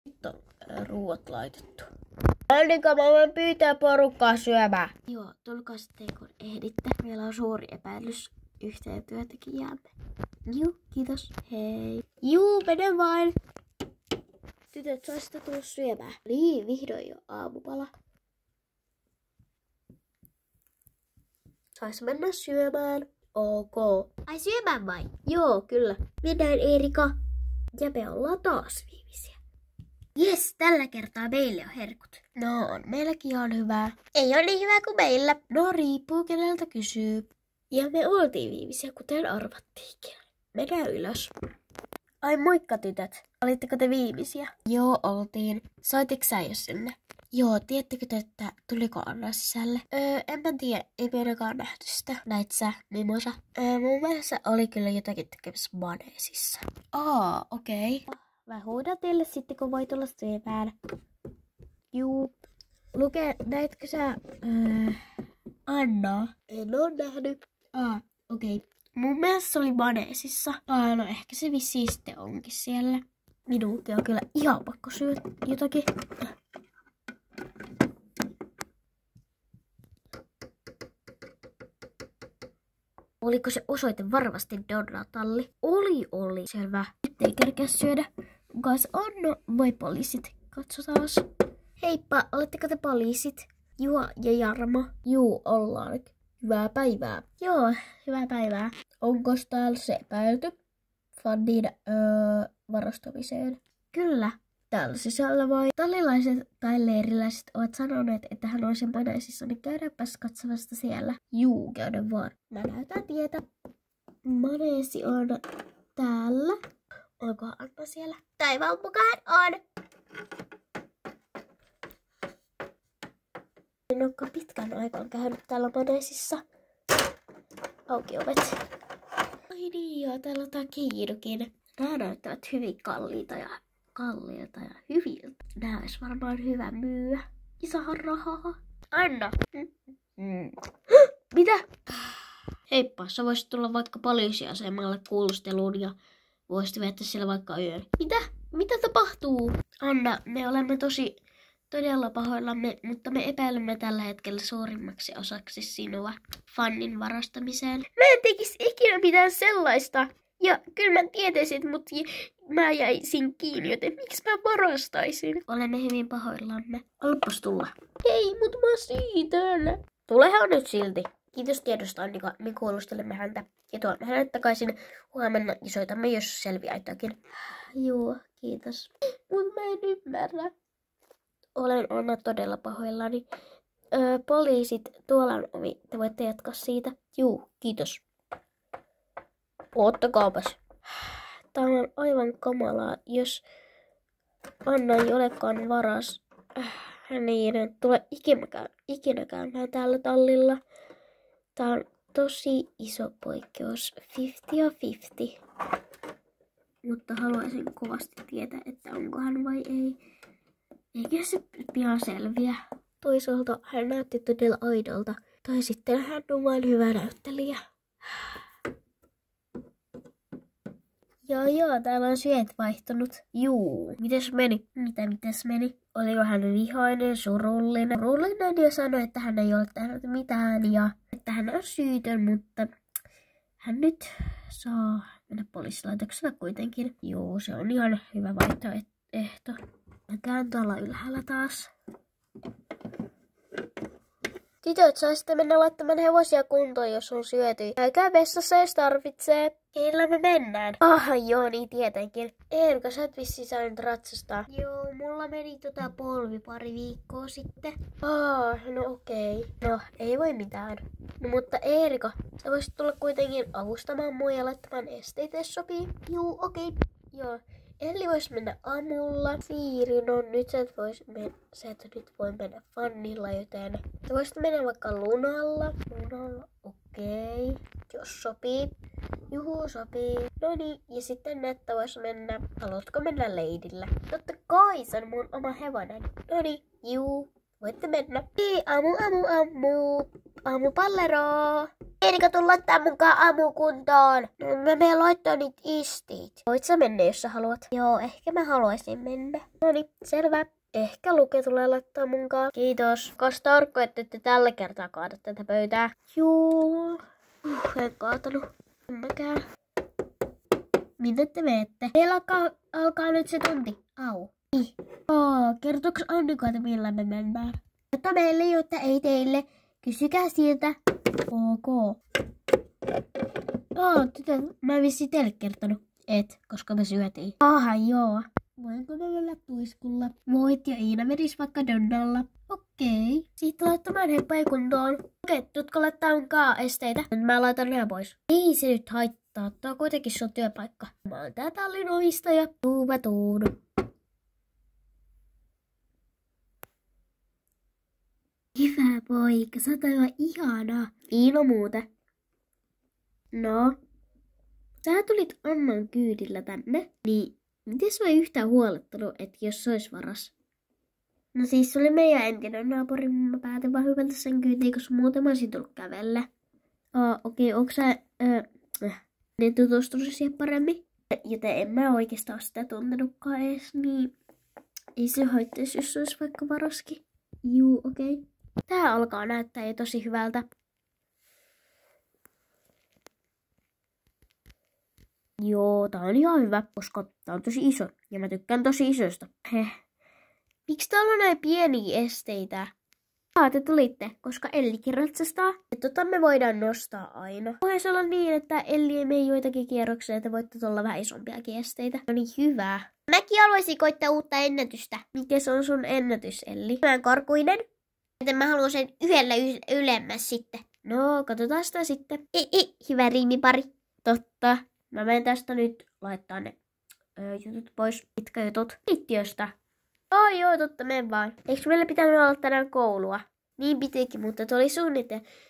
Nyt on ruuat laitettu. Annika, mä voin pyytää porukkaa syömään. Joo, tulkaa sitten kun ehditte. Meillä on suuri epäilys yhteen työntekijäämme. Juu, kiitos. Hei. Juu, mene vain. Tytöt, saisitte tulla syömään. Niin, vihdoin jo aamupala. Sais mennä syömään. Ok. Ai syömään vai? Joo, kyllä. Mennään Eerika. Ja me ollaan taas viimeisiä. Jes, tällä kertaa meille on herkut. No on, meilläkin on hyvää. Ei ole niin hyvä kuin meillä. No riippuu keneltä kysyy. Ja me oltiin viimeisiä, kuten arvattiinkin. Mennään ylös. Ai moikka tytöt. Olitteko te viimeisiä? Joo, oltiin. Soititko sä jo sinne? Joo, tiedättekö te, että tuliko Anna sisälle? Enpä tiedä, ei meidänkaan nähty sitä. Näit sä, Mimosa? Mun mielestä oli kyllä jotakin tekemässä maneesissa. Okei. Mä huudan teille sitten, kun voi tulla syömään. Juu. Näitkö sä Annaa? En oo nähnyt. Okei. Mun mielestä se oli maneesissa. No ehkä se vissiin sitten onkin siellä. Minunkin on kyllä ihan pakko syödä jotakin. Oliko se osoite varmasti Donnatalli? Oli. Selvä. Nyt ei kerkeä syödä. Kukas on? No, voi poliisit. Katsotaan. Heippa, oletteko te poliisit? Juha ja Jarmo. Juu, ollaan. Hyvää päivää. Joo, hyvää päivää. Onko täällä se epäilty fannin varastamiseen? Kyllä. Täällä sisällä vai? Tallilaiset tai leiriläiset ovat sanoneet, että hän on sen maneesissa, niin käydäpäs katsomasta siellä. Juu, käydä vaan. Mä näytän tietä. Maneesi on täällä. Onkohan Anna siellä? Taivaan mukaan on. En olekaan pitkän aikaan käynyt täällä maneesissa. Auki ovet. Ai niin joo, täällä on tää kiidukin. Nämä näyttävät hyvin kalliilta ja hyviltä. Nää olisi varmaan hyvä myyä. Ja saada rahaa. Anna. Mitä? Heippa, sä voisit tulla vaikka poliisiasemalle kuulusteluun ja voisit viettää siellä vaikka yön. Mitä tapahtuu? Anna, me olemme todella pahoillamme, mutta me epäilemme tällä hetkellä suurimmaksi osaksi sinua fannin varastamiseen. Mä en tekisi ikinä mitään sellaista. Ja kyllä mä tietäisin, mutta mä jäisin kiinni, joten miksi mä varastaisin? Olemme hyvin pahoillamme. Alpas tulla. Ei, mutta mä siitän. Tulehan nyt silti. Kiitos tiedosta, Annika. Me kuulustelemme häntä. Ja tuomme hänet takaisin huomenna ja soitamme, jos selviää jotakin. Joo, kiitos. Mut mä en ymmärrä. Olen Anna todella pahoillani. Poliisit, tuolla on ovi. Te voitte jatkaa siitä. Juu, kiitos. Ottakaapas. Tää on aivan kamalaa, jos Anna ei olekaan varas. Hän ei enää tule ikinä käymään täällä tallilla. Tää on tosi iso poikkeus. 50-50. Mutta haluaisin kovasti tietää, että onko hän vai ei. Eikä se pian selviä. Toisaalta hän näytti todella aidolta. Tai sitten hän on vain hyvä näyttelijä. Joo, täällä on syöt vaihtunut. Juu. Mites meni? Oliko hän vihainen, surullinen? Surullinen ja sanoi, että hän ei ole tehnyt mitään ja että hän on syytön, mutta hän nyt saa mennä poliisilaitoksella kuitenkin. Joo, se on ihan hyvä vaihtoehto. Mä käyn tuolla ylhäällä taas. Tytöt, saisitte mennä laittamaan hevosia kuntoon, jos on syöty. Käykää vessassa, jos tarvitsee. Keillä me mennään? Joo, niin tietenkin. Eerika, sä et vissiin saanut ratsastaa. Joo, mulla meni polvi pari viikkoa sitten. No okei. No, ei voi mitään. No, mutta Eerika, sä voisit tulla kuitenkin avustamaan mua ja laittamaan esteitä, jos sopii. Juu, okei. Joo. Elli vois mennä aamulla. Siiri, no nyt sä et nyt voi mennä fannilla, joten sä voisit mennä vaikka lunalla. Okei. Jos sopii. Juhu, sopii. No niin, ja sitten Netta vois mennä. Haluatko mennä leidillä? Totta kai, se on mun oma hevonen. No niin, juu. Voitte mennä. Aamu. Aamupallero. Erika, tuu laittaa munkaan aamukuntoon. No, mä menen laittaa niitä istiit. Voit sä mennä, jos sä haluat? Joo, ehkä mä haluaisin mennä. Noniin, selvä. Ehkä Luke tulee laittaa munkaan. Kiitos. Kas tarkko, että ette tällä kertaa kaada tätä pöytää. Joo. En kaatanut. En mäkään. Minne te menette? Meillä alkaa nyt se tunti. Au. Kertoks Annika, että millä me mennään? Jotta meille, jotta ei teille. Kysykää sieltä. Ok. Tytö, mä en vissi teille kertonut. Et, koska me syötiin. Joo. Voinko me mennä tuiskulla? Voit ja Iina vedis vaikka Donnalla. Okei. Siitä laittamaan heppoja kuntoon. Okei, tutko laittaa munkaan esteitä? Mä laitan nämä pois. Ei se nyt haittaa. Tää on kuitenkin sun työpaikka. Mä oon tää tallin omistaja. Tuuva tuunu. Hyvä poika, sä oot aivan ihanaa. Iino muuta. No, sä tulit Annan kyydillä tänne, niin miten sä ei yhtään huolettanut, että jos se olisi varas? No siis se oli meidän entinen naapuri, mä päätin vaan hypätä sen kyytiin, koska muuten mä olisin tullut kävellä. Okei, onko sä ne tutustunut siihen paremmin? Joten en mä oikeastaan ole sitä tuntenutkaan edes, niin ei se haittaisi, jos se olisi vaikka varaskin. Juu, okei. Tää alkaa näyttää jo tosi hyvältä. Joo, tää on ihan hyvä, koska tää on tosi iso. Ja mä tykkään tosi isoista. Miksi täällä on näin pieniä esteitä? Te tulitte, koska Ellikin ratsastaa. Ja me voidaan nostaa aina. Voisi olla niin, että Elli ei mene joitakin kierroksia, että voitte tulla vähän isompiakin esteitä. No niin, hyvä. Mäkin haluaisin koittaa uutta ennätystä. Mikä se on sun ennätys, Elli? Hyvän korkuinen. Joten mä haluan sen yhdellä ylemmäs sitten. No, katsotaan sitä sitten. Hyvä riimipari. Totta. Mä menen tästä nyt laittaa ne jutut pois. Mitkä jutut? Keittiöstä. Joo, totta, menen vaan. Eikö meillä pitänyt olla tänään koulua? Niin pitikin, mutta tuli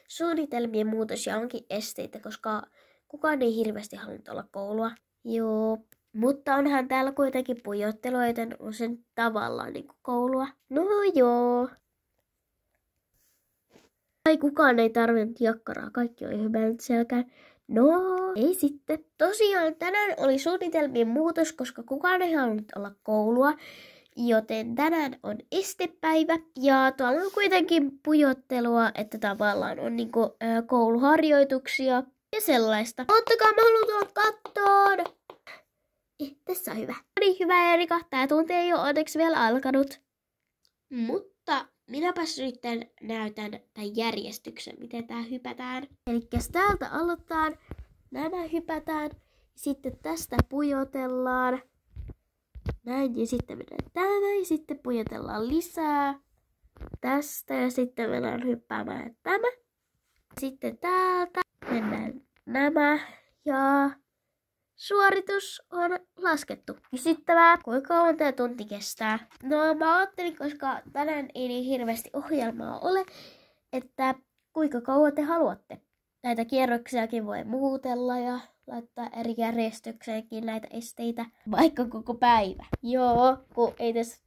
suunnitelmien muutos ja onkin esteitä, koska kukaan ei hirveästi halunnut olla koulua. Joo, mutta onhan täällä kuitenkin pujottelua, joten on sen tavallaan niin kuin koulua. No joo. Ai kukaan ei tarvinnut jakkaraa, kaikki oli hyvä nyt selkään. No, ei sitten. Tosiaan tänään oli suunnitelmien muutos, koska kukaan ei halunnut olla koulua. Joten tänään on estepäivä ja tuolla on kuitenkin pujottelua, että tavallaan on niinku kouluharjoituksia ja sellaista. Ottakaa, mä haluan tulla kattoon. Tässä on hyvä. Niin hyvä, Erika. Tää tunti ei ole onneksi vielä alkanut. Mutta minäpäs nyt näytän tämän järjestyksen, miten tää hypätään. Elikkäs täältä aloitetaan. Nämä hypätään. Sitten tästä pujotellaan. Näin, ja sitten mennään tämä, ja sitten pujotellaan lisää tästä, ja sitten mennään hyppäämään tämä. Sitten täältä mennään nämä, ja suoritus on laskettu. Kysyttävää, kuinka kauan tämä tunti kestää? No, mä ajattelin, koska tänään ei niin hirveästi ohjelmaa ole, että kuinka kauan te haluatte. Näitä kierroksiakin voi muutella ja laittaa eri järjestykseenkin näitä esteitä, vaikka koko päivä. Joo, kun ei tässä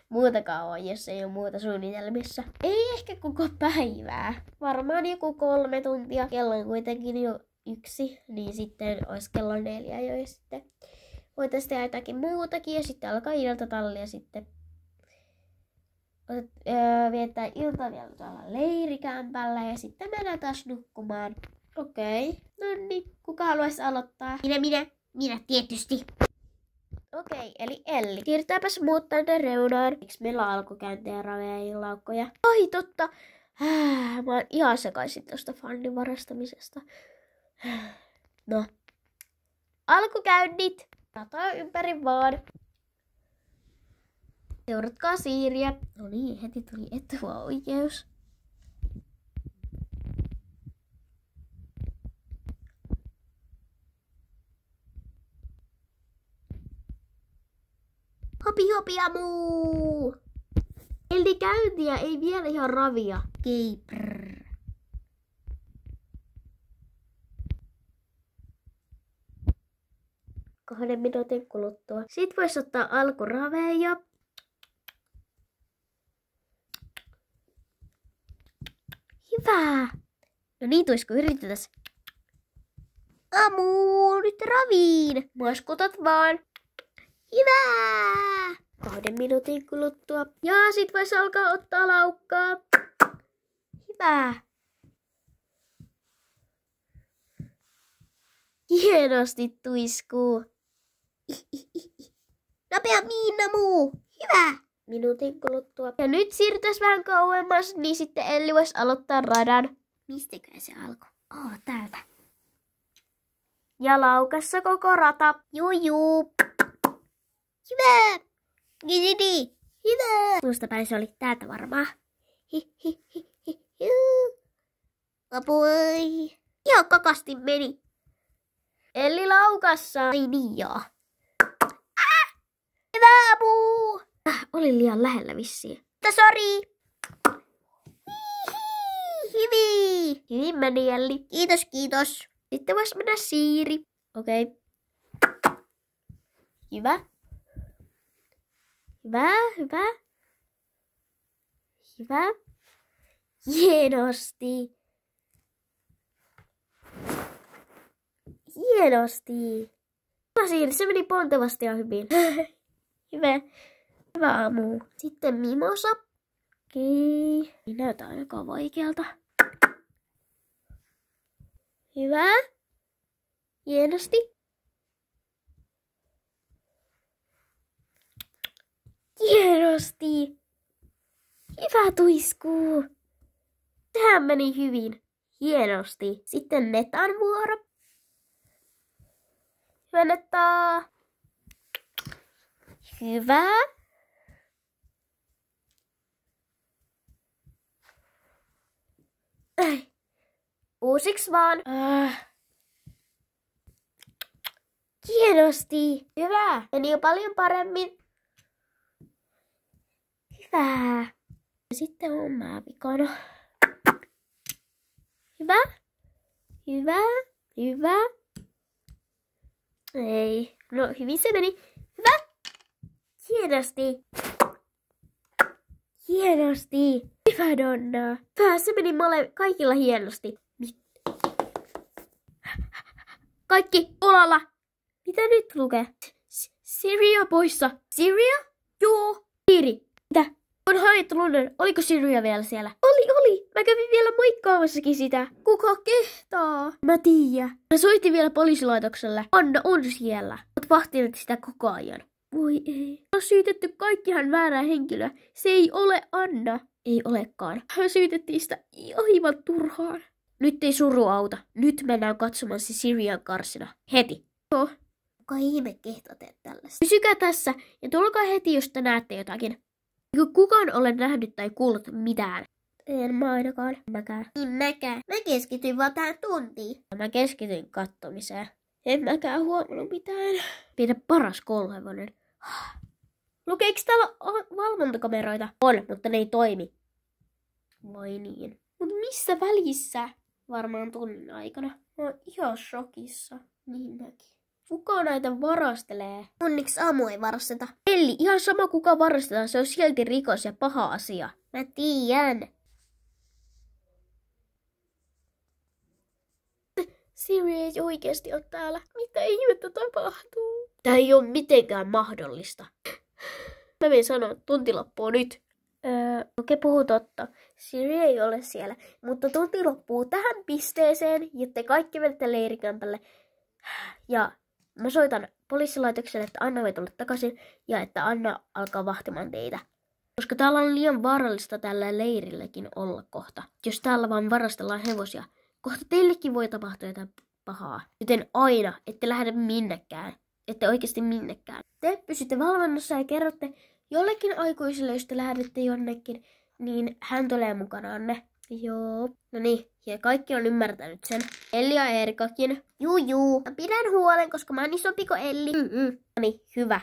muutakaan ole, jos ei ole muuta suunnitelmissa. Ei ehkä koko päivää. Varmaan joku 3 tuntia. Kello on kuitenkin jo 1, niin sitten olisi kello 4 jo. Ja sitten voitaisiin tehdä jotakin muutakin ja sitten alkaa iltatalli ja sitten viettää iltaa vielä tuolla leirikämpällä ja sitten mennään taas nukkumaan. Okei. No niin, kuka haluaisi aloittaa? Minä tietysti. Okei, eli Elli. Siirtääpäs muut tänne reunaan. Miksi meillä on alkukäyntejä, raveja ja laukkoja? Ai totta. Mä oon ihan sekaisin tosta fannin varastamisesta. No. Alkukäynnit. Ratoja ympäri vaan. Seuratkaa Siiriä. No niin, heti tuli etuoikeus. Hopi amuu! Eli käyntiä ei vielä ihan ravia. Keiprr. 2 minuutin kuluttua. Sitten voisi ottaa alkuraveja. Hyvä! No niin, Tuisku, yritetään. Amu, nyt raviin. Muiskutat vaan. Hyvä! 2 minuutin kuluttua. Ja sit vois alkaa ottaa laukkaa. Hyvä! Hienosti, Tuisku. Nopeammin, Namu. Hyvä! Minuutin kuluttua. Ja nyt siirrytäis vähän kauemmas, niin sitten Elli vois aloittaa radan. Mistäkään se alkoi? Täältä. Ja laukassa koko rata. Juu. Hyvä! Gididi! Hyvä! Tuosta päin se oli täältä varmaan. Apoi! Ihan kakasti meni. Elli laukassa. Ei niin joo. Hyvä apu! Oli liian lähellä vissiin. Sori! Hyvin meni Elli. Kiitos. Sitten vois mennä Siiri. Okei. Hyvä. Hienosti. Siiri, se meni pontevasti ja hyvin. Hyvä aamu. Sitten mimosa. Okei. Ei näytä ainakaan vaikealta. Hyvä. Hienosti. Hyvä Tuisku. Tähän meni hyvin. Hienosti. Sitten Netan vuoro. Hyvä Netta. Hyvä. Uusiksi vaan. Hienosti. Hyvä. Meni jo paljon paremmin. Hyvä. Sitten on mä vikana. Hyvä. Ei. No hyvin se meni. Hyvä. Hienosti. Hyvä Donna. Hyvä, se meni kaikilla hienosti. Kaikki olalla. Mitä nyt lukee? Siria poissa. Siria? Joo. Siiri. Mitä? On haettu London. Oliko Siria vielä siellä? Oli. Mä kävin vielä moikkaamassakin sitä. Kuka kehtaa? Mä tiedän. Mä soitin vielä poliisilaitokselle. Anna on siellä. Oot vahtinut sitä koko ajan. Voi ei. On syytetty kaikkihan väärää henkilöä. Se ei ole Anna. Ei olekaan. Hän syytettiin sitä aivan turhaan. Nyt ei suru auta. Nyt mennään katsomaan se Sirian karsina. Heti. Joo. Kuka ihme kehtaa tehdä tällaista? Pysykää tässä ja tulkaa heti, jos te näette jotakin. Eikö kukaan ole nähnyt tai kuullut mitään? En mä ainakaan. Mäkään. Mä keskityin vaan tähän tuntiin. Mä keskityin kattomiseen. En mäkään huomannut mitään. Pidä paras kouluhevonen. Lukeeko täällä valvontakameroita? On, mutta ne ei toimi. Vai niin. Mut missä välissä? Varmaan tunnin aikana. Mä oon ihan shokissa. Niin näki. Kuka näitä varastelee? Onneksi Amu ei varasteta. Elli, ihan sama kuka varastetaan, se on silti rikos ja paha asia. Mä tiedän. Siri ei oikeesti ole täällä. Mitä ihmettä tapahtuu? Tää ei ole mitenkään mahdollista. Mä menen sanoa, tunti loppuu nyt. Okei, puhu totta. Siri ei ole siellä, mutta tunti loppuu tähän pisteeseen, ja te kaikki menette leirikämpälle. Ja mä soitan poliisilaitokselle, että Anna voi tulla takaisin, ja että Anna alkaa vahtimaan teitä. Koska täällä on liian vaarallista tällä leirilläkin olla kohta. Jos täällä vaan varastellaan hevosia, kohta teillekin voi tapahtua jotain pahaa. Joten aina, ette lähde minnekään. Ette oikeasti minnekään. Te pysytte valvonnassa ja kerrotte jollekin aikuiselle, jos te lähdette jonnekin, niin hän tulee mukanaanne. Joo. No niin, ja kaikki on ymmärtänyt sen. Elli ja Erikakin. Juu. Mä pidän huolen, koska mä oon isompi kuin Elli. No niin, hyvä.